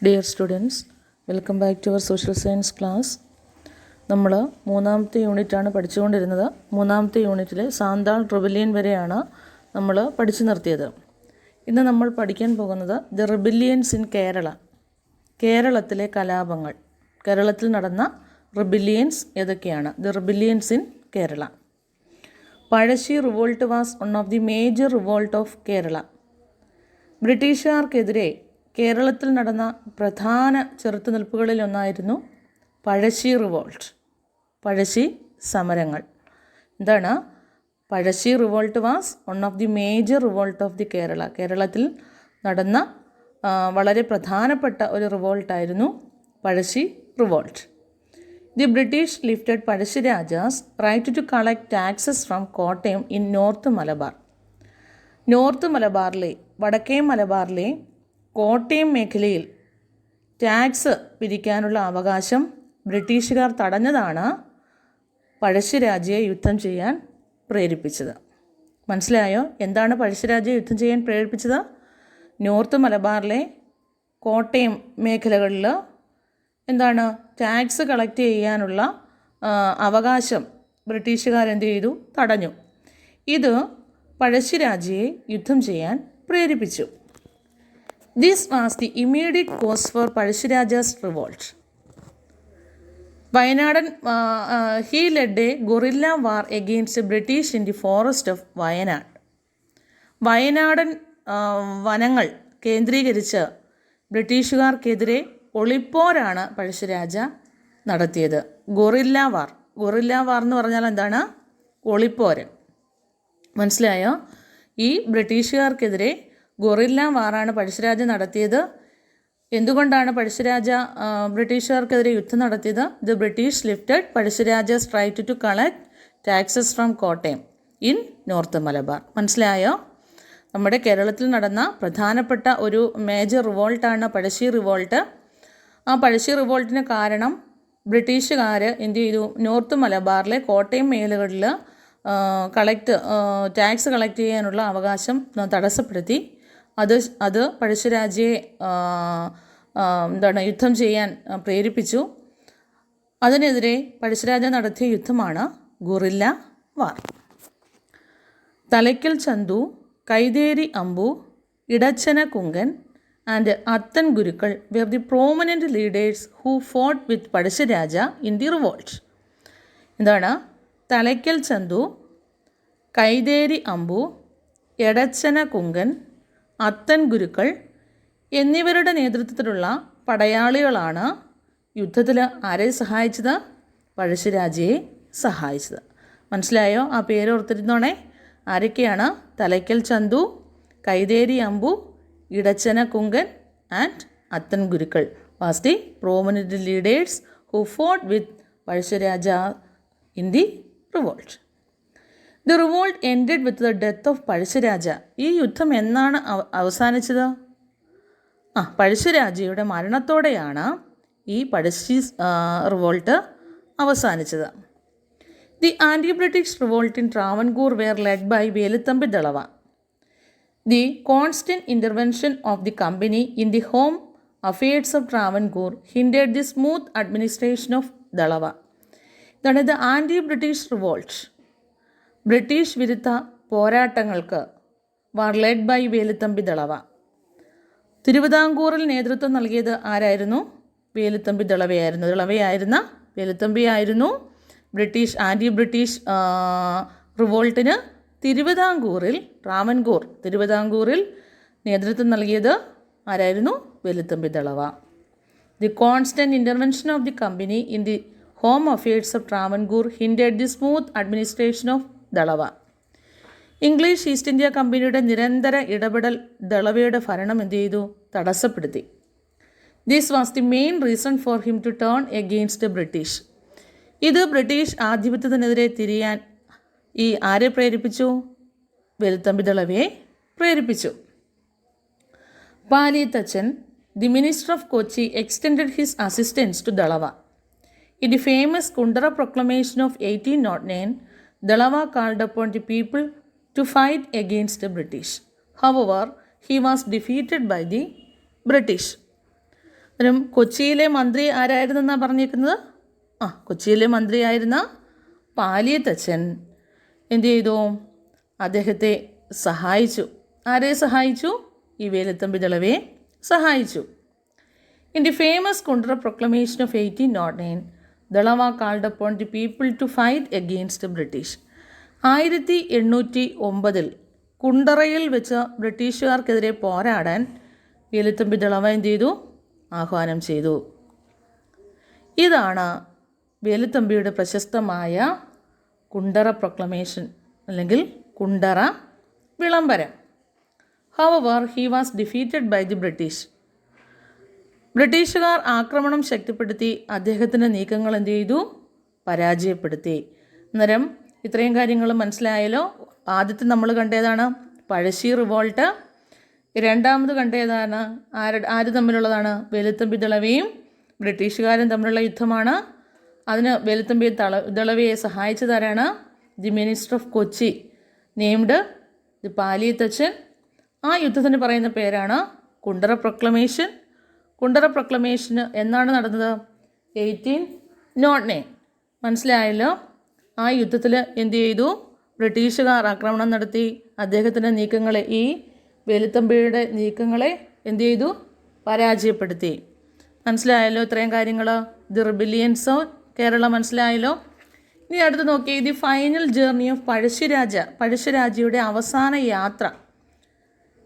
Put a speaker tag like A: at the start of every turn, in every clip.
A: Dear students, welcome back to our social science class. നമ്മൾ മൂന്നാമത്തെ യൂണിറ്റാണ് പഠിച്ചുകൊണ്ടിരുന്നത്. മൂന്നാമത്തെ യൂണിറ്റിലെ സാന്താൾ റിബല്യൻ വരെയാണ് നമ്മൾ പഠിച്ചു നിർത്തിയത്. ഇന്ന് നമ്മൾ പഠിക്കാൻ പോകുന്നത് ദ റിബല്യൻസ് ഇൻ കേരള, കേരളത്തിലെ കലാപങ്ങൾ. കേരളത്തിൽ നടന്ന റിബല്യൻസ് ഏതൊക്കെയാണ്? The rebellions in Kerala. Pazhassi revolt was one of the major revolt of Kerala. ബ്രിട്ടീഷുകാർക്കെതിരെ കേരളത്തിൽ നടന്ന പ്രധാന ചെറുത്തുനിൽപ്പുകളിലൊന്നായിരുന്നു പഴശ്ശി റിവോൾട്ട്, പഴശ്ശി സമരങ്ങൾ. എന്താണ്? Pazhassi revolt was one of the major revolt of the Kerala. കേരളത്തിൽ നടന്ന വളരെ പ്രധാനപ്പെട്ട ഒരു റിവോൾട്ടായിരുന്നു Pazhassi revolt. The British lifted Pazhassi Raja's right to collect taxes from Kottayam in north Malabar. North മലബാറിലെ, വടക്കേ മലബാറിലെ കോട്ടയം മേഖലയിൽ ടാക്സ് പിരിക്കാനുള്ള അവകാശം ബ്രിട്ടീഷുകാർ തടഞ്ഞതാണ് പഴശ്ശിരാജയെ യുദ്ധം ചെയ്യാൻ പ്രേരിപ്പിച്ചത്. മനസ്സിലായോ? എന്താണ് പഴശ്ശിരാജയെ യുദ്ധം ചെയ്യാൻ പ്രേരിപ്പിച്ചത്? നോർത്ത് മലബാറിലെ കോട്ടയം മേഖലകളിൽ എന്താണ്, ടാക്സ് കളക്ട് ചെയ്യാനുള്ള അവകാശം ബ്രിട്ടീഷുകാർ എന്ത് ചെയ്തു? തടഞ്ഞു. ഇത് പഴശ്ശിരാജയെ യുദ്ധം ചെയ്യാൻ പ്രേരിപ്പിച്ചു. This was the immediate cause for Parashiraja's revolt. Vayanadan, he led a guerrilla war against the British in the forest of Wayanad. വയനാടൻ വനങ്ങൾ കേന്ദ്രീകരിച്ച് ബ്രിട്ടീഷുകാർക്കെതിരെ ഒളിപ്പോരാണ് പഴശ്ശിരാജ നടത്തിയത്. ഗൊറില്ല വാർ. ഗൊറില്ല വാർ എന്ന് പറഞ്ഞാൽ എന്താണ്? ഒളിപ്പോര്. മനസ്സിലായോ? ഈ ബ്രിട്ടീഷുകാർക്കെതിരെ ഗൊറില്ല വാറാണ് പഴശ്ശിരാജ നടത്തിയത്. എന്തുകൊണ്ടാണ് പഴശ്ശിരാജ ബ്രിട്ടീഷുകാർക്കെതിരെ യുദ്ധം നടത്തിയത്? The British lifted Pazhassi Raja's right to collect taxes from Kottayam in north Malabar. മനസ്സിലായോ? നമ്മുടെ കേരളത്തിൽ നടന്ന പ്രധാനപ്പെട്ട ഒരു മേജർ റിവോൾട്ടാണ് പഴശ്ശി റിവോൾട്ട്. ആ പഴശ്ശി റിവോൾട്ടിന് കാരണം ബ്രിട്ടീഷുകാർ എന്ത് ചെയ്തു? നോർത്ത് മലബാറിലെ കോട്ടയം മേഖലകളിൽ ടാക്സ് കളക്ട് ചെയ്യാനുള്ള അവകാശം തടസ്സപ്പെടുത്തി. അത് പഴശ്ശിരാജയെ യുദ്ധം ചെയ്യാൻ പ്രേരിപ്പിച്ചു. അതിനെതിരെ പഴശ്ശിരാജ നടത്തിയ യുദ്ധമാണ് guerrilla war. Thalakkal Chandu, Kaitheri Ambu, Edachena Kunkan and Athan Gurukkal were the prominent leaders who fought with Pazhassi Raja in the revolt. എന്താണ്? തലയ്ക്കൽ ചന്തു, കൈതേരി അമ്പു, എടച്ചന കുങ്കൻ, അത്തൻ ഗുരുക്കൾ എന്നിവരുടെ നേതൃത്വത്തിലുള്ള പടയാളികളാണ് യുദ്ധത്തിൽ ആരെ സഹായിച്ചത്? പഴശ്ശിരാജയെ സഹായിച്ചത്. മനസ്സിലായോ? ആ പേര് ഓർത്തിരുന്നോണേ. ആരൊക്കെയാണ്? Thalakkal Chandu, Kaitheri Ambu, Edachena Kunkan and Athan Gurukkal was the prominent leaders who fought with Pazhassi Raja in the revolt. The revolt ended with the death of Pazhassi Raja. ഈ യുദ്ധം എന്നാണ് അവസാനിച്ചത്? പഴശ്ശിരാജയുടെ മരണത്തോടെയാണ് ഈ പഴശ്ശി റിവോൾട്ട് അവസാനിച്ചത്. The anti British revolt in Travancore were led by Veluthampi Dalawa. The constant intervention of the company in the home affairs of Travancore hindered the smooth administration of Dalawa. ഇതാണ് the anti British revolt. British വിരുദ്ധ പോരാട്ടങ്ങൾക്ക് were led by Veluthampi Dalawa. തിരുവിതാംകൂറിൽ നേതൃത്വം നൽകിയത് ആരായിരുന്നു? വേലുത്തമ്പി ദളവയായിരുന്ന വേലുത്തമ്പിയായിരുന്നു anti British റിവോൾട്ടിന് തിരുവിതാംകൂറിൽ നേതൃത്വം നൽകിയത് ആരായിരുന്നു? Veluthampi Dalawa. The constant intervention of the company in the home affairs of Travancore hindered the smooth administration of Dalawa. English East India കമ്പനിയുടെ നിരന്തര ഇടപെടൽ ദളവയുടെ ഭരണം എന്ത് ചെയ്തു? തടസ്സപ്പെടുത്തി. This was the main reason for him to turn against British. ഇത് ബ്രിട്ടീഷ് ആധിപത്യത്തിനെതിരെ തിരിയാൻ ആരെ പ്രേരിപ്പിച്ചു? വേലുത്തമ്പി ദളവയെ പ്രേരിപ്പിച്ചു. Paliathachan, the minister of Kochi, extended his assistance to Dalawa. In the famous Kundara Proclamation of 1809, Dalawa called upon the people to fight against the British. However, he was defeated by the British. അന്നേരം കൊച്ചിയിലെ മന്ത്രി ആരായിരുന്നെന്നാണ് പറഞ്ഞേക്കുന്നത്? കൊച്ചിയിലെ മന്ത്രിയായിരുന്ന പാലിയത്തച്ഛൻ എന്ത് ചെയ്തു? അദ്ദേഹത്തെ സഹായിച്ചു. ആരെ സഹായിച്ചു? ഈ വേലുത്തമ്പി ദളവയെ സഹായിച്ചു. In the famous Kundra proclamation of 1809, Dalava called upon the people to fight against the British. 1809 കുണ്ടറയിൽ വെച്ച് ബ്രിട്ടീഷുകാർക്കെതിരെ പോരാടാൻ വേലുത്തമ്പി ദളവ എന്ത് ചെയ്തു? ആഹ്വാനം ചെയ്തു. ഇതാണ് വേലുത്തമ്പിയുടെ പ്രശസ്തമായ കുണ്ടറ പ്രൊക്ലമേഷൻ അല്ലെങ്കിൽ കുണ്ടറ വിളംബരം. However, he was defeated by the British. ബ്രിട്ടീഷുകാർ ആക്രമണം ശക്തിപ്പെടുത്തി അദ്ദേഹത്തിൻ്റെ നീക്കങ്ങൾ എന്ത് ചെയ്തു? പരാജയപ്പെടുത്തി. അന്നേരം ഇത്രയും കാര്യങ്ങൾ മനസ്സിലായല്ലോ. ആദ്യത്തെ നമ്മൾ കണ്ടേതാണ് പഴശ്ശി റിവോൾട്ട്. രണ്ടാമത് കണ്ടേതാണ് ആര് തമ്മിലുള്ളതാണ്? വേലുത്തമ്പി ദളവയും ബ്രിട്ടീഷുകാരും തമ്മിലുള്ള യുദ്ധമാണ്. അതിന് വേലുത്തമ്പി ദളവയെ സഹായിച്ചതാരാണ്? The minister of Kochi named the Paliathachan. ആ യുദ്ധത്തിന് പറയുന്ന പേരാണ് കുണ്ടറ പ്രൊക്ലമേഷൻ. കുണ്ടറ പ്രൊക്ലമേഷന് എന്നാണ് നടന്നത്? 1809. മനസ്സിലായല്ലോ. ആ യുദ്ധത്തിൽ എന്ത് ചെയ്തു? ബ്രിട്ടീഷുകാർ ആക്രമണം നടത്തി അദ്ദേഹത്തിൻ്റെ നീക്കങ്ങളെ, ഈ വേലുത്തമ്പിയുടെ നീക്കങ്ങളെ എന്ത് ചെയ്തു? പരാജയപ്പെടുത്തി. മനസ്സിലായല്ലോ ഇത്രയും കാര്യങ്ങൾ. ദി റിബിലിയൻസ് ഓഫ് കേരള മനസ്സിലായല്ലോ. ഇനി അടുത്ത് നോക്കി, ദി ഫൈനൽ ജേർണി ഓഫ് പഴശ്ശിരാജയുടെ അവസാന യാത്ര.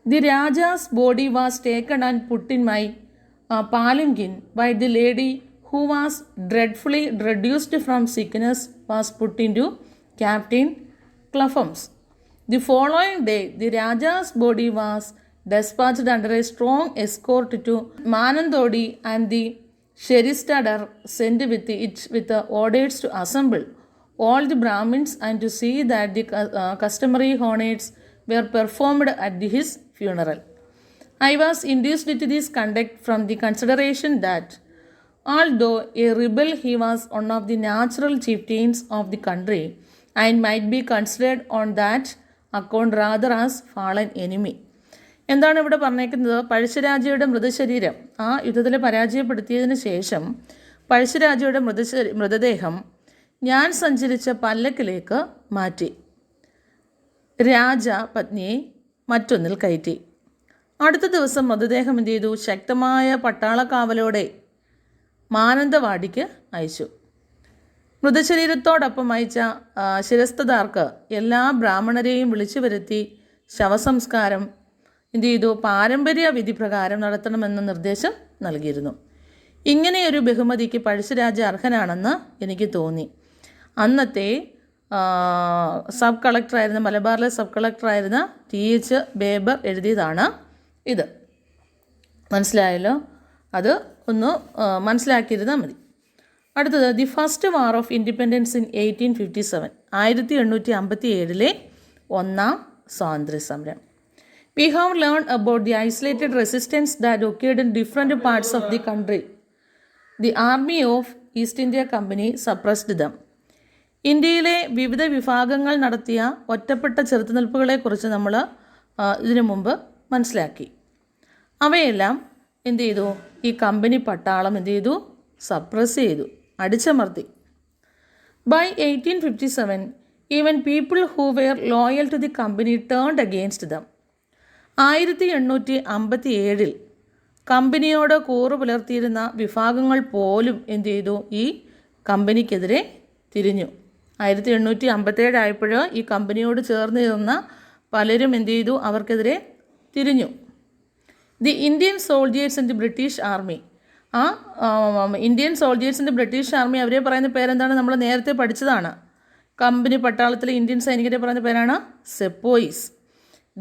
A: The Rajas body was taken and put in my palanquin by the lady who was dreadfully reduced from sickness was put into Captain Clapham's. The following day, the Raja's body was dispatched under a strong escort to Manandodi, and the Sheristadar sent with it with the orders to assemble all the Brahmins and to see that the customary honors were performed at his funeral. I was induced to this conduct from the consideration that, although a rebel, he was one of the natural chieftains of the country and might be considered on that account rather as fallen enemy. എന്താണ് ഇവിടെ പറഞ്ഞേക്കുന്നത്? പഴശ്ശിരാജയുടെ മൃതശരീരം ആ യുദ്ധത്തിൽ പരാജയപ്പെടുത്തിയതിന് ശേഷം പഴശ്ശിരാജയുടെ മൃതദേഹം ഞാൻ സഞ്ചരിച്ച പല്ലക്കിലേക്ക് മാറ്റി. രാജ പത്നിയെ മറ്റൊന്നിൽ കയറ്റി. അടുത്ത ദിവസം മൃതദേഹം എന്ത് ചെയ്തു? ശക്തമായ പട്ടാളക്കാവലോടെ മാനന്തവാടിക്ക് അയച്ചു. മൃതശരീരത്തോടൊപ്പം അയച്ച ശിരസ്തദാർക്ക് എല്ലാ ബ്രാഹ്മണരെയും വിളിച്ചു വരുത്തി ശവസംസ്കാരം എന്ത് ചെയ്തു? പാരമ്പര്യ വിധി പ്രകാരം നടത്തണമെന്ന നിർദ്ദേശം നൽകിയിരുന്നു. ഇങ്ങനെയൊരു ബഹുമതിക്ക് പഴശ്ശിരാജ അർഹനാണെന്ന് എനിക്ക് തോന്നി. അന്നത്തെ സബ് കളക്ടറായിരുന്ന, മലബാറിലെ സബ് കളക്ടറായിരുന്ന TH ബേബർ എഴുതിയതാണ് ഇത്. മനസ്സിലായല്ലോ. അത് ഒന്ന് മനസ്സിലാക്കിയിരുന്നാൽ മതി. അടുത്തത്, the first war of independence in 1857, 1857 ഒന്നാം സ്വാതന്ത്ര്യ സമരം. We have learned about the isolated resistance that occurred in different parts of the country. The army of East India Company suppressed them. ഇന്ത്യയിലെ വിവിധ വിഭാഗങ്ങൾ നടത്തിയ ഒറ്റപ്പെട്ട ചെറുത്തുനിൽപ്പുകളെക്കുറിച്ച് നമ്മൾ ഇതിനു മുമ്പ് മനസ്സിലാക്കി. അവയെല്ലാം എന്ത് ചെയ്തു? ഈ കമ്പനി പട്ടാളം എന്ത് ചെയ്തു? സപ്രസ് ചെയ്തു, അടിച്ചമർത്തി. By 1857, even people who were loyal to the company turned against them. 1857 കമ്പനിയോട് കൂറു പുലർത്തിയിരുന്ന വിഭാഗങ്ങൾ പോലും എന്ത് ചെയ്തു? ഈ കമ്പനിക്കെതിരെ തിരിഞ്ഞു. 1857 ആയപ്പോൾ ഈ കമ്പനിയോട് ചേർന്ന് നിന്ന പലരും എന്ത് ചെയ്തു? അവർക്കെതിരെ തിരിഞ്ഞു. The Indian soldiers in the British army. Indian soldiers in the British army, അവരെ പറയുന്ന പേരെന്താണ്? നമ്മൾ നേരത്തെ പഠിച്ചതാണ്. കമ്പനി പട്ടാളത്തിലെ ഇന്ത്യൻ സൈനികരെ പറയുന്ന പേരാണ് sepoys.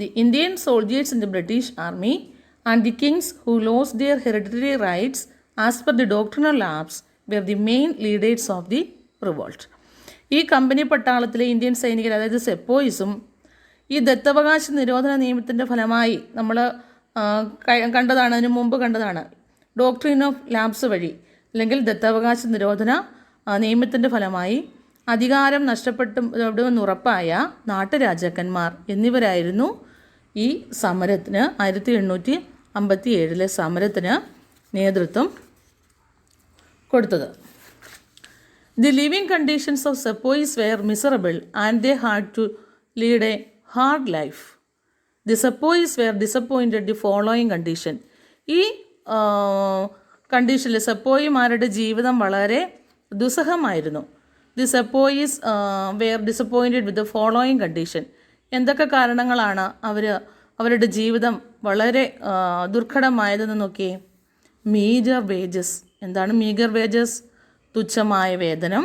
A: The Indian soldiers in the British army and the kings who lost their hereditary rights as per the doctrinal lapse were the main leaders of the revolt. ഈ കമ്പനി പട്ടാളത്തിലെ Indian സൈനികർ, അതായത് സെപ്പോയിസും, ഈ ദത്തവകാശ നിരോധന നിയമത്തിൻ്റെ ഫലമായി നമ്മൾ കണ്ടതാണ്, അതിനു മുമ്പ് കണ്ടതാണ്. ഡോക്ട്രിൻ ഓഫ് ലാബ്സ് വഴി അല്ലെങ്കിൽ ദത്തവകാശ നിരോധന നിയമത്തിൻ്റെ ഫലമായി അധികാരം നഷ്ടപ്പെടുമെന്ന് ഉറപ്പായ നാട്ടുരാജാക്കന്മാർ എന്നിവരായിരുന്നു ഈ സമരത്തിന്, 1857 സമരത്തിന് നേതൃത്വം കൊടുത്തത്. The living conditions of sepoys were miserable and they had to lead a hard life. The sepoys were disappointed the following condition. ഈ കണ്ടീഷനിൽ സെപ്പോയിമാരുടെ ജീവിതം വളരെ ദുസ്സഹമായിരുന്നു. The sepoys were disappointed with the following condition. എന്തൊക്കെ കാരണങ്ങളാണ് അവരുടെ ജീവിതം വളരെ ദുർഘടമായതെന്ന് നോക്കിയേ. Meagre wages. എന്താണ് മീഗർ വേജസ്? തുച്ഛമായ വേതനം.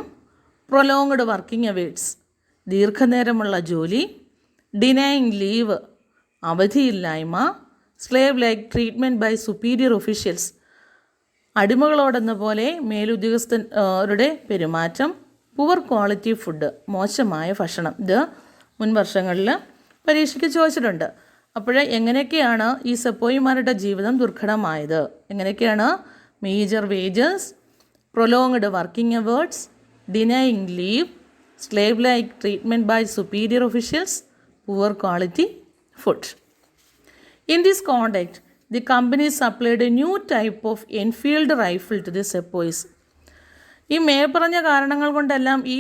A: Prolonged working hours. ദീർഘനേരമുള്ള ജോലി. Denying leave. അവധിയില്ലായ്മ. Slave like treatment by superior officials. അടിമകളോടെന്ന പോലെ മേലുദ്യോഗസ്ഥരുടെ പെരുമാറ്റം. Poor quality food. മോശമായ ഭക്ഷണം. ഇത് മുൻ വർഷങ്ങളിൽ പരീക്ഷയ്ക്ക് ചോദിച്ചിട്ടുണ്ട്. അപ്പോൾ എങ്ങനെയൊക്കെയാണ് ഈ സെപ്പോയിമാരുടെ ജീവിതം ദുർഘടമായത്? എങ്ങനെയൊക്കെയാണ്? Meagre wages, prolonged working hours, denying leave, slave like treatment by superior officials, poor quality food. In this context, the company supplied a new type of Enfield rifle to the sepoys. ഈ മേൽപ്പറഞ്ഞ കാരണങ്ങൾ കൊണ്ടെല്ലാം ഈ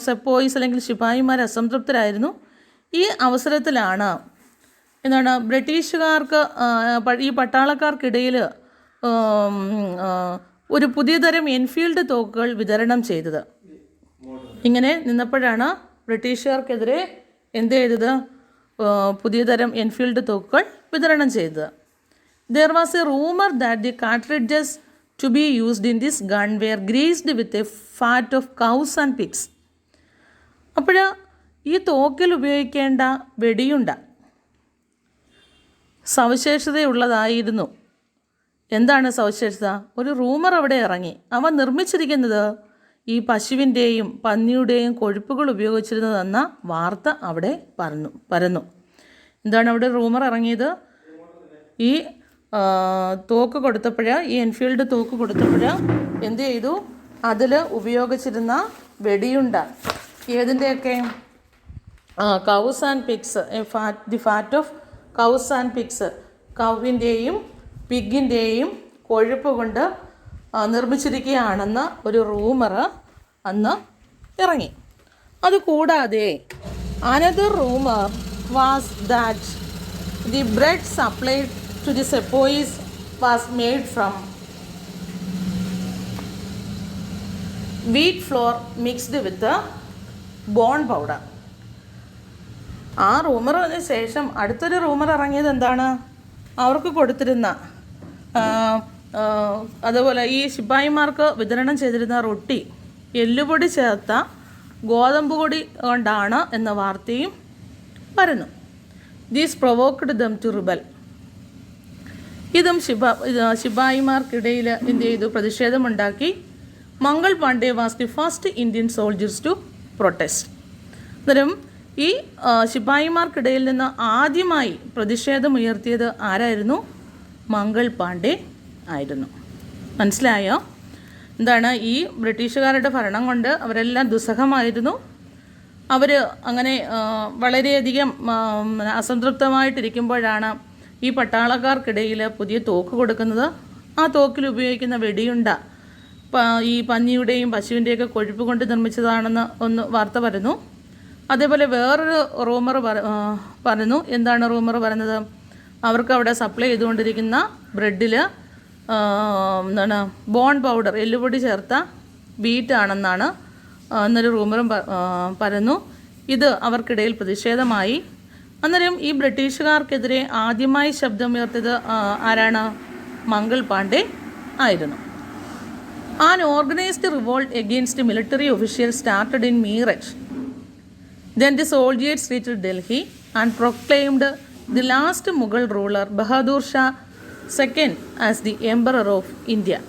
A: സെപ്പോയ്സ് അല്ലെങ്കിൽ ശിപായിമാർ അസംതൃപ്തരായിരുന്നു. ഈ അവസരത്തിലാണ് എന്താണ് ബ്രിട്ടീഷുകാർക്ക് ഈ പട്ടാളക്കാർക്കിടയിൽ ഒരു പുതിയ തരം എൻഫീൽഡ് തോക്കുകൾ വിതരണം ചെയ്തത്. ഇങ്ങനെ നിന്നപ്പോഴാണ് ബ്രിട്ടീഷുകാർക്കെതിരെ എന്ത് ചെയ്തത്? പുതിയ തരം എൻഫീൽഡ് തോക്കുകൾ വിതരണം ചെയ്തത്. There was a rumor that the cartridges to be used in this gun were greased with a fat of cows and pigs. അപ്പോൾ ഈ തോക്കിൽ ഉപയോഗിക്കേണ്ട വെടിയുണ്ട സവിശേഷതയുള്ളതായിരുന്നു. എന്താണ് സവിശേഷത? ഒരു റൂമർ അവിടെ ഇറങ്ങി. അവ നിർമ്മിച്ചിരിക്കുന്നത് ഈ പശുവിൻ്റെയും പന്നിയുടെയും കൊഴുപ്പുകൾ ഉപയോഗിച്ചിരുന്നതെന്ന വാർത്ത അവിടെ പരന്നു. എന്താണ് അവിടെ റൂമർ ഇറങ്ങിയത്? ഈ തോക്ക് കൊടുത്തപ്പോൾ, ഈ എൻഫീൽഡ് തോക്ക് കൊടുത്തപ്പോൾ എന്ത് ചെയ്തു? അതിൽ ഉപയോഗിച്ചിരുന്ന വെടിയുണ്ട ഏതിൻ്റെയൊക്കെ? Cows and pigs. The fat of cows and pigs. കൗവിൻ്റെയും പിഗിൻ്റെയും കൊഴുപ്പ് കൊണ്ട് നിർമ്മിച്ചിരിക്കുകയാണെന്ന് ഒരു റൂമർ അന്ന് ഇറങ്ങി. അതുകൂടാതെ another rumour was that the bread supplied to the sepoys was made from wheat flour mixed with the bone powder. ആ റൂമറിന് ശേഷം അടുത്തൊരു റൂമർ ഇറങ്ങിയത് എന്താണ്? അവർക്ക് കൊടുത്തിരുന്ന അതുപോലെ ഈ ശിപായിമാർക്ക് വിതരണം ചെയ്തിരുന്ന റൊട്ടി എല്ലുപൊടി ചേർത്ത ഗോതമ്പ് പൊടി കൊണ്ടാണ് എന്ന വാർത്തയും വരുന്നു. These provoked them to rebel. ഇതും ശിപായിമാർക്കിടയിൽ എന്ത് ചെയ്തു? പ്രതിഷേധമുണ്ടാക്കി. Mangal Pandey was the first Indian soldiers to protest. അന്നേരം ഈ ശിപായിമാർക്കിടയിൽ നിന്ന് ആദ്യമായി പ്രതിഷേധമുയർത്തിയത് ആരായിരുന്നു? മംഗൾ പാണ്ഡെ ആയിരുന്നു. മനസ്സിലായോ? എന്താണ്? ഈ ബ്രിട്ടീഷുകാരുടെ ഭരണം കൊണ്ട് അവരെല്ലാം ദുസ്സഹമായിരുന്നു. അവർ അങ്ങനെ വളരെയധികം അസംതൃപ്തമായിട്ടിരിക്കുമ്പോഴാണ് ഈ പട്ടാളക്കാർക്കിടയിൽ പുതിയ തോക്ക് കൊടുക്കുന്നത്. ആ തോക്കിൽ ഉപയോഗിക്കുന്ന വെടിയുണ്ട ഈ പന്നിയുടെയും പശുവിൻ്റെയൊക്കെ കൊഴുപ്പ് കൊണ്ട് നിർമ്മിച്ചതാണെന്ന് ഒന്ന് വാർത്ത വരുന്നു. അതേപോലെ വേറൊരു റൂമർ പറയുന്നു. എന്താണ് റൂമർ പറയുന്നത്? അവർക്ക് അവിടെ സപ്ലൈ ചെയ്തുകൊണ്ടിരിക്കുന്ന ബ്രെഡിൽ എന്താണ് ബോൺ പൗഡർ, എല്ലുപൊടി ചേർത്ത വീറ്റാണെന്നാണ് എന്നൊരു റൂമറും പറയുന്നു. ഇത് അവർക്കിടയിൽ പ്രതിഷേധമായി. അന്നേരം ഈ ബ്രിട്ടീഷുകാർക്കെതിരെ ആദ്യമായി ശബ്ദമുയർത്തിയത് ആരാണ്? മംഗൾ പാണ്ഡെ ആയിരുന്നു. An organized revolt against military officials started in Meerut. Then the soldiers reached Delhi and proclaimed the last Mughal ruler Bahadur Shah II as the Emperor of India.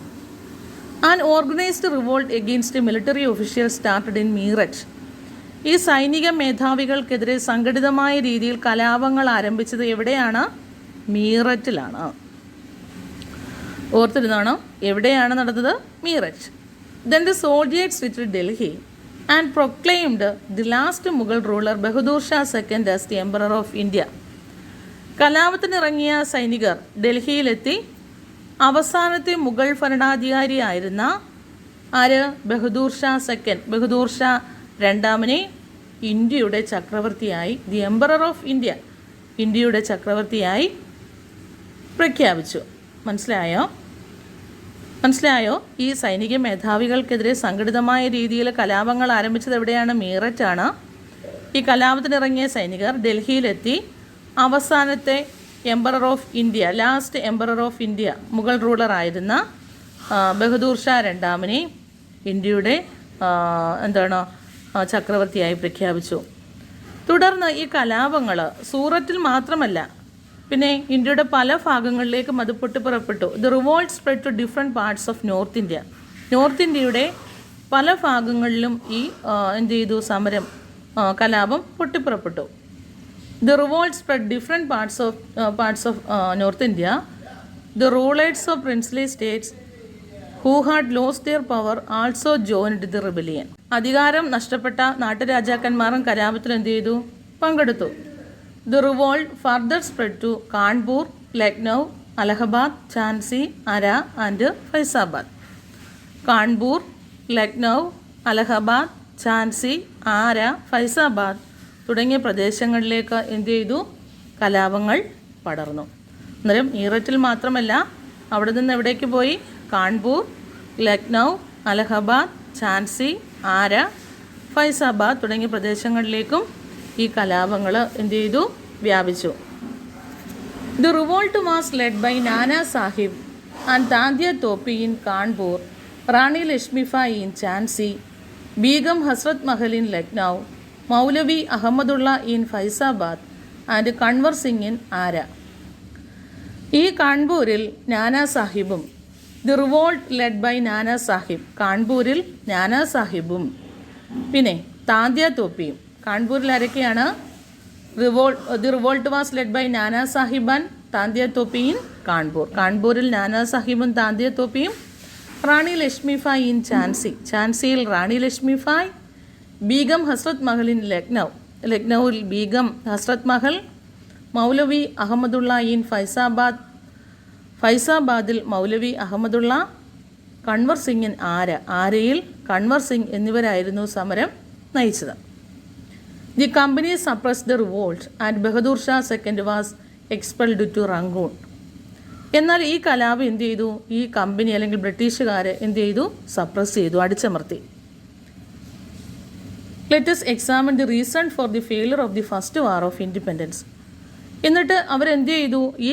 A: An organized revolt against military officials started in Meerut. ഈ സൈനിക മേധാവികൾക്കെതിരെ സംഘടിതമായ രീതിയിൽ കലാപങ്ങൾ ആരംഭിച്ചത് എവിടെയാണ്? മീററ്റിലാണ്. ഓർത്തിരുന്നാണോ? എവിടെയാണ് നടന്നത്? Meerut. Then the soldiers reached Delhi and proclaimed the last Mughal ruler Bahadur Shah II as the Emperor of India. കലാപത്തിനിറങ്ങിയ സൈനികർ ഡൽഹിയിലെത്തി അവസാനത്തെ മുഗൾ ഭരണാധികാരിയായിരുന്ന ആര്? ബഹദൂർ ഷാ സെക്കൻഡ്. ബഹദൂർ ഷാ രണ്ടാമനെ ഇന്ത്യയുടെ ചക്രവർത്തിയായി, ദി എംപറർ ഓഫ് ഇന്ത്യ, ഇന്ത്യയുടെ ചക്രവർത്തിയായി പ്രഖ്യാപിച്ചു. മനസ്സിലായോ? ഈ സൈനിക മേധാവികൾക്കെതിരെ സംഘടിതമായ രീതിയിൽ കലാപങ്ങൾ ആരംഭിച്ചത് എവിടെയാണ്? മീററ്റാണ്. ഈ കലാപത്തിനിറങ്ങിയ സൈനികർ ഡൽഹിയിലെത്തി അവസാനത്തെ emperor of India, last emperor of India, Mughal റൂളറായിരുന്ന ബഹദൂർ ഷാ രണ്ടാമനെ ഇന്ത്യയുടെ ചക്രവർത്തിയായി പ്രഖ്യാപിച്ചു. തുടർന്ന് ഈ കലാപങ്ങൾ സൂറത്തിൽ മാത്രമല്ല, പിന്നെ ഇന്ത്യയുടെ പല ഭാഗങ്ങളിലേക്കും അത് പൊട്ടിപ്പുറപ്പെട്ടു. The revolt spread to different parts of north India. North ഇന്ത്യയുടെ പല ഭാഗങ്ങളിലും ഈ കലാപം പൊട്ടിപ്പുറപ്പെട്ടു. The revolt spread different parts of north India. The rulers of princely states who had lost their power also joined the rebellion. അധികാരം നഷ്ടപ്പെട്ട നാട്ടുരാജാക്കന്മാരും കലാപത്തിൽ പങ്കെടുത്തു. The revolt further spread to Kanpur, Lucknow, Allahabad, Jhansi, Arrah and Faizabad. Kanpur, Lucknow, Allahabad, Jhansi, Arrah, Faizabad തുടങ്ങിയ പ്രദേശങ്ങളിലേക്ക് കലാപങ്ങൾ പടർന്നു. അന്നേരം മീററ്റിൽ മാത്രമല്ല, അവിടെ നിന്ന് എവിടേക്ക് പോയി? കാൺപൂർ, ലക്നൗ, അലഹബാദ്, ഝാൻസി, ആര, ഫൈസാബാദ് തുടങ്ങിയ പ്രദേശങ്ങളിലേക്കും ഈ കലാപങ്ങൾ വ്യാപിച്ചു. The revolt was led by Nana Sahib and Tantia Tope in Kanpur, Rani Lakshmibai in Jhansi, Begum Hazrat Mahal in Lucknow, Maulvi Ahmadullah in Faizabad and Kunwar Singh in Arrah. ഈ കാൺപൂരിൽ നാനാ സാഹിബും, the revolt led by Nana Sahib, കാൺപൂരിൽ നാനാ സാഹിബും പിന്നെ താന്ത്യ തോപ്പിയും. കാൺപൂരിൽ ആരൊക്കെയാണ്? The revolt was led by Nana Sahib and Tantia Tope in Kanpur. കാൺപൂരിൽ നാനാ സാഹിബും താന്ത്യ തോപ്പിയും. റാണി ലക്ഷ്മിഫായ് ഇൻ ഝാൻസി, ഝാൻസിയിൽ റാണി ലക്ഷ്മിഫായ്. ബീഗം ഹസ്രത് മഹൽ ഇൻ ലക്നൗ, ലക്നൗവിൽ ബീഗം ഹസ്രത് മഹൽ. മൗലവി അഹമ്മദുള്ള ഇൻ ഫൈസാബാദ്, ഫൈസാബാദിൽ മൗലവി അഹമ്മദുള്ള. കൺവർ സിംഗ് ഇൻ ആര, ആരയിൽ കൺവർ സിംഗ് എന്നിവരായിരുന്നു സമരം നയിച്ചത്. The company suppress the revolt and Bahadur Shah second was expelled to Rangoon. എന്നാൽ ഈ കലാപം ഈ കമ്പനി അല്ലെങ്കിൽ ബ്രിട്ടീഷുകാർ സപ്രസ് ചെയ്തു, അടിച്ചമർത്തി. Let us examine the reason for the failure of the first war of independence. എന്നിട്ട് ഈ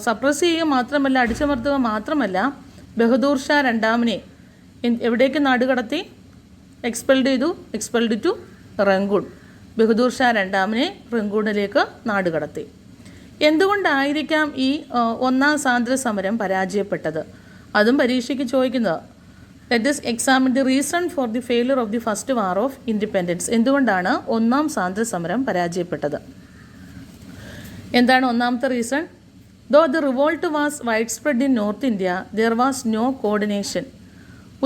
A: സപ്രസ് ചെയ്യുക മാത്രമല്ല, അടിച്ചമർത്തുക മാത്രമല്ല, ബഹദൂർ ഷാ രണ്ടാമനെ എവിടേക്ക് നാടുകടത്തി? Expelled to Rangoon. Bahadur Shah രണ്ടാമനെ റംഗൂണിലേക്ക് നാടുകടത്തി. എന്തുകൊണ്ടായിരിക്കാം ഈ ഒന്നാം സ്വാതന്ത്ര്യ സമരം പരാജയപ്പെട്ടത്? അതും പരീക്ഷയ്ക്ക് ചോദിക്കുന്നത്. Let us examine the reason for the failure of the first war of independence. എന്തുകൊണ്ടാണ് ഒന്നാം സ്വാതന്ത്ര്യ സമരം പരാജയപ്പെട്ടത്? എന്താണ് ഒന്നാമത്തെ reason? Though the revolt was widespread in North India, there was no coordination.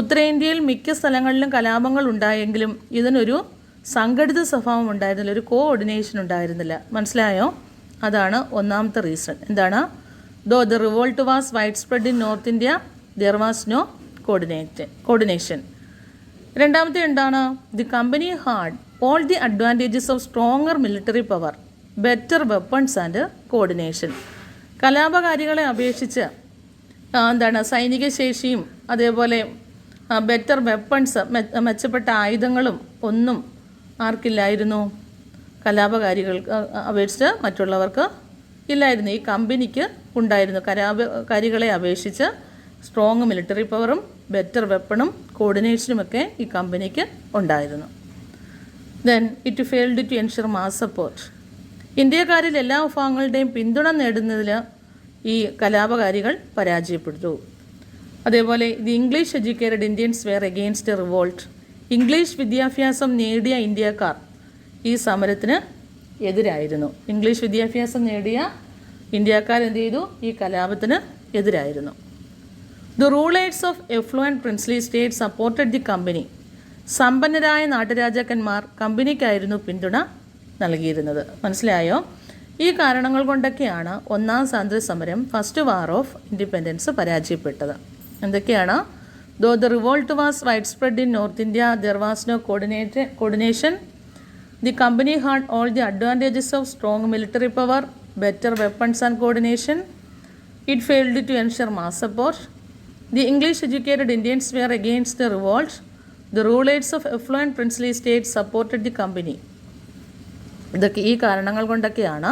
A: ഉത്തരേന്ത്യയിൽ മിക്ക സ്ഥലങ്ങളിലും കലാപങ്ങൾ ഉണ്ടായെങ്കിലും ഇതിനൊരു സംഘടിത സ്വഭാവം ഉണ്ടായിരുന്നില്ല, ഒരു കോഓർഡിനേഷൻ ഉണ്ടായിരുന്നില്ല. മനസ്സിലായോ? അതാണ് ഒന്നാമത്തെ റീസൺ. എന്താണ്? Though the revolt was widespread in North India, there was no coordination. രണ്ടാമത്തെ എന്താണ്? The company had all the advantages of stronger military power, better weapons and coordination. കലാപകാരികളെ അപേക്ഷിച്ച് സൈനിക ശേഷിയും അതേപോലെ ബെറ്റർ വെപ്പൺസ്, മെച്ചപ്പെട്ട ആയുധങ്ങളും ഒന്നും ആർക്കില്ലായിരുന്നു? കലാപകാരികൾക്ക് അപേക്ഷിച്ച് മറ്റുള്ളവർക്ക് ഇല്ലായിരുന്നു. ഈ കമ്പനിക്ക് ഉണ്ടായിരുന്നു. കലാപകാരികളെ അപേക്ഷിച്ച് സ്ട്രോങ് മിലിറ്ററി പവറും ബെറ്റർ വെപ്പണും കോർഡിനേഷനുമൊക്കെ ഈ കമ്പനിക്ക് ഉണ്ടായിരുന്നു. Then it failed to ensure mass support. ഇന്ത്യക്കാരിൽ എല്ലാ വിഭാഗങ്ങളുടെയും പിന്തുണ നേടുന്നതിൽ ഈ കലാപകാരികൾ പരാജയപ്പെട്ടു. അതേപോലെ the English educated Indians were against revolt. English വിദ്യാഭ്യാസം നേടിയ ഇന്ത്യക്കാർ ഈ സമരത്തിന് എതിരായിരുന്നു. ഇംഗ്ലീഷ് വിദ്യാഭ്യാസം നേടിയ ഇന്ത്യക്കാർ ഈ കലാപത്തിന് എതിരായിരുന്നു. The rulers of affluent princely state supported the company. സമ്പന്നരായ നാട്ടുരാജാക്കന്മാർ കമ്പനിക്കായിരുന്നു പിന്തുണ നൽകിയിരുന്നത്. മനസ്സിലായോ? ഈ കാരണങ്ങൾ കൊണ്ടൊക്കെയാണ് ഒന്നാം സ്വാതന്ത്ര്യ സമരം, ഫസ്റ്റ് വാർ ഓഫ് ഇൻഡിപെൻഡൻസ് പരാജയപ്പെട്ടത്. എന്തൊക്കെയാണ്? Though the revolt was widespread in North India, there was no coordination. The company had all the advantages of strong military power, better weapons and coordination. It failed to ensure mass support. The English-educated Indians were against the revolt. The rulers of affluent princely states supported the company. ഇതൊക്കെ ഈ കാരണങ്ങൾ കൊണ്ടൊക്കെയാണ്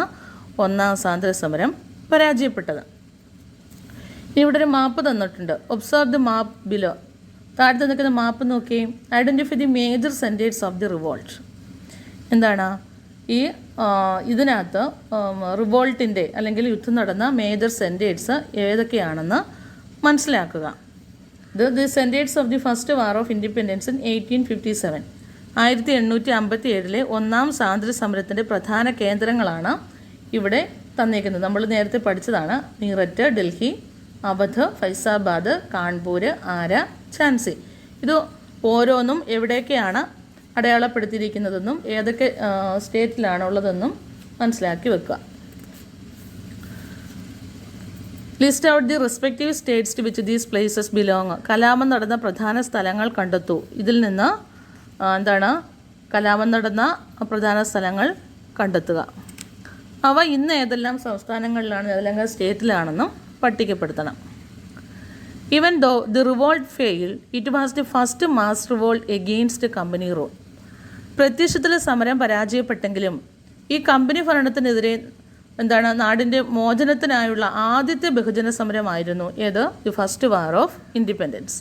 A: ഒന്നാം സ്വാതന്ത്ര്യ സമരം പരാജയപ്പെട്ടത്. ഇനി ഇവിടെ ഒരു മാപ്പ് തന്നിട്ടുണ്ട്. Observe the map below. താഴത്ത് നിൽക്കുന്ന മാപ്പ് നോക്കി. Identify the major centres of the revolt. എന്താണ് ഈ ഇതിനകത്ത് റിവോൾട്ടിൻ്റെ അല്ലെങ്കിൽ യുദ്ധം നടന്ന മേജർ സെൻറ്റേഴ്സ് ഏതൊക്കെയാണെന്ന് മനസ്സിലാക്കുക. The centres of the first war of independence in 1857. 1857 ഒന്നാം സ്വാതന്ത്ര്യ സമരത്തിൻ്റെ പ്രധാന കേന്ദ്രങ്ങളാണ് ഇവിടെ തന്നിരിക്കുന്നത്. നമ്മൾ നേരത്തെ പഠിച്ചതാണ്. മീററ്റ്, ഡൽഹി, അവധ്, ഫൈസാബാദ്, കാൺപൂർ, ആര, ഝാൻസി. ഇത് ഓരോന്നും എവിടെയൊക്കെയാണ് അടയാളപ്പെടുത്തിയിരിക്കുന്നതെന്നും ഏതൊക്കെ സ്റ്റേറ്റിലാണുള്ളതെന്നും മനസ്സിലാക്കി വെക്കുക. List out the respective states to which these places belong. കലാപം നടന്ന പ്രധാന സ്ഥലങ്ങൾ കണ്ടെത്തൂ. ഇതിൽ നിന്ന് കലാപം നടന്ന പ്രധാന സ്ഥലങ്ങൾ കണ്ടെത്തുക. അവ ഇന്ന് ഏതെല്ലാം സംസ്ഥാനങ്ങളിലാണ് ഏതെല്ലാം സ്റ്റേറ്റിലാണെന്നും പട്ടികപ്പെടുത്തണം. Even though the revolt fail, it was the first mass revolt against company rule. പ്രത്യക്ഷത്തിൽ സമരം പരാജയപ്പെട്ടെങ്കിലും ഈ കമ്പനി ഭരണത്തിനെതിരെ നാടിൻ്റെ മോചനത്തിനായുള്ള ആദ്യത്തെ ബഹുജന സമരമായിരുന്നു ഏത്? The first war of independence.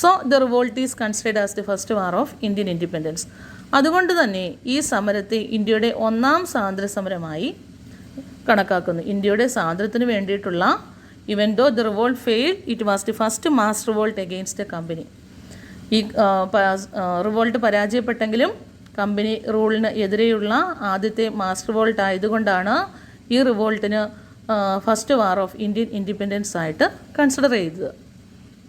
A: So the revolt is considered as the first war of Indian independence. അതുകൊണ്ട് തന്നെ ഈ സമരത്തെ ഇന്ത്യയുടെ ഒന്നാം സ്വാതന്ത്ര്യ സമരമായി കണക്കാക്കുന്നു. ഇന്ത്യയുടെ സ്വാതന്ത്ര്യത്തിന് വേണ്ടിയിട്ടുള്ള even though the revolt fail, it was the first mass revolt against a company. ഈ റിവോൾട്ട് പരാജയപ്പെട്ടെങ്കിലും കമ്പനി റൂളിന് എതിരെയുള്ള ആദ്യത്തെ മാസ് റിവോൾട്ട് ആയതുകൊണ്ടാണ് ഈ റിവോൾട്ടിന് first war of Indian independence ആയിട്ട് കൺസിഡർ ചെയ്തത്.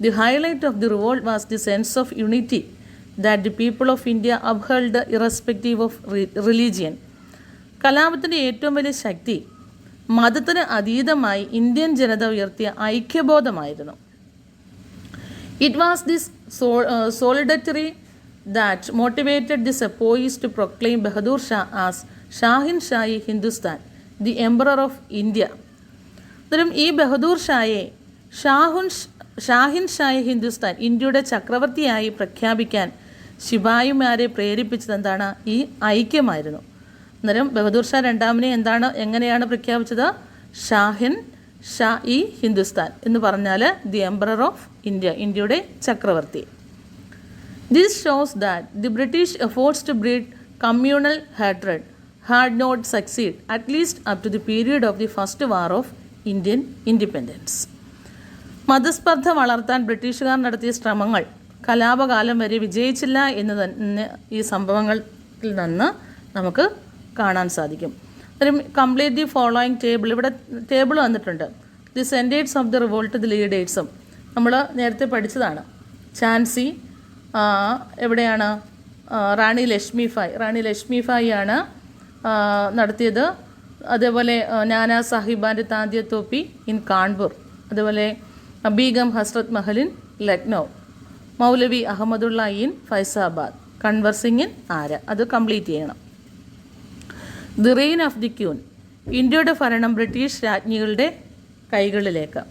A: The highlight of the revolt was the sense of unity that the people of India upheld irrespective of religion. കലാപത്തിൻ്റെ ഏറ്റവും വലിയ ശക്തി മതത്തിന് അതീതമായി ഇന്ത്യൻ ജനത ഉയർത്തിയ ഐക്യബോധമായിരുന്നു. It was this സോളിഡറിറ്റി that motivated the sepoys to proclaim Bahadur Shah as Shahin Shahi Hindustan, the emperor of India. അന്നേരം ഈ ബഹദൂർ ഷായെ ഷാഹിൻ ഷായി ഹിന്ദുസ്ഥാൻ, ഇന്ത്യയുടെ ചക്രവർത്തിയായി പ്രഖ്യാപിക്കാൻ ശിപായിമാരെ പ്രേരിപ്പിച്ചത് എന്താണ്? ഈ ഐക്യമായിരുന്നു. അന്നേരം ബഹദൂർ ഷാ രണ്ടാമനെ എങ്ങനെയാണ് പ്രഖ്യാപിച്ചത്? ഷാഹിൻ ഷാ ഇ ഹിന്ദുസ്ഥാൻ എന്ന് പറഞ്ഞാൽ ദി എംപറർ ഓഫ് ഇന്ത്യ, ഇന്ത്യയുടെ ചക്രവർത്തി. This shows that the British efforts to breed communal hatred had not succeed at least up to the period of the first war of Indian independence. മതസ്പർദ്ധ വളർത്താൻ ബ്രിട്ടീഷുകാർ നടത്തിയ ശ്രമങ്ങൾ കലാപകാലം വരെ വിജയിച്ചില്ല എന്ന് തന്നെ ഈ സംഭവങ്ങളിൽ നിന്ന് നമുക്ക് കാണാൻ സാധിക്കും. ഒരു കംപ്ലീറ്റ് ദി ഫോളോയിങ് ടേബിൾ, ഇവിടെ ടേബിൾ വന്നിട്ടുണ്ട്. The centres of the revolt, the ലീഡേഴ്സും നമ്മൾ നേരത്തെ പഠിച്ചതാണ്. ഝാൻസി എവിടെയാണ്? റാണി ലക്ഷ്മിഭായി ആണ് നടത്തിയത്. അതേപോലെ നാനാ സാഹിബാൻ്റെ താന്തിയ തോപ്പി ഇൻ കാൺപൂർ, അതുപോലെ Begum Hazrat Mahal in Lucknow, Maulvi Ahmadullah in Faizabad, Kunwar Singh in Arrah. അത് കംപ്ലീറ്റ് ചെയ്യണം. The reign of the queen, ഇന്ത്യയുടെ ഭരണം ബ്രിട്ടീഷ് രാജ്ഞികളുടെ കൈകളിലേക്ക്.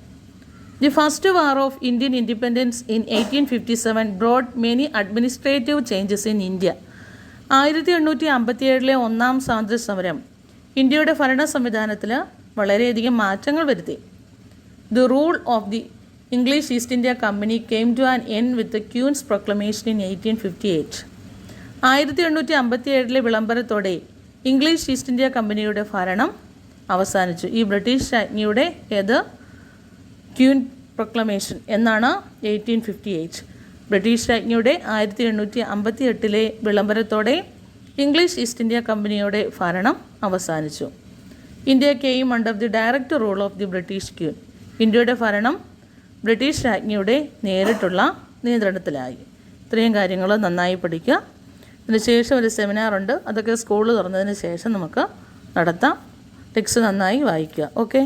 A: The first war of Indian independence in 1857 brought many administrative changes in India. 1857 ഒന്നാം സ്വാതന്ത്ര്യ സമരം ഇന്ത്യയുടെ ഭരണ സംവിധാനത്തിൽ വളരെയധികം മാറ്റങ്ങൾ വരുത്തി. The rule of the English East India company came to an end with the queen's proclamation in 1858. 1857 വിളംബരത്തോടെ ഇംഗ്ലീഷ് ഈസ്റ്റ് ഇന്ത്യ കമ്പനിയുടെ ഭരണം അവസാനിച്ചു. ഈ ബ്രിട്ടീഷ് രാജ്ഞിയുടെ ക്യൂൻ പ്രൊക്ലമേഷൻ എന്നാണ് 1858. ബ്രിട്ടീഷ് രാജ്ഞിയുടെ 1858 വിളംബരത്തോടെ ഇംഗ്ലീഷ് ഈസ്റ്റ് ഇന്ത്യ കമ്പനിയുടെ ഭരണം അവസാനിച്ചു. India came under the direct rule of the British queen. ഇന്ത്യയുടെ ഭരണം ബ്രിട്ടീഷ് രാജ്ഞിയുടെ നേരിട്ടുള്ള നിയന്ത്രണത്തിലായി. ഇത്രയും കാര്യങ്ങൾ നന്നായി പഠിക്കുക. അതിനുശേഷം ഒരു സെമിനാറുണ്ട്, അതൊക്കെ സ്കൂൾ തുറന്നതിന് ശേഷം നമുക്ക് നടത്താം. ടെക്സ്റ്റ് നന്നായി വായിക്കുക. ഓക്കെ.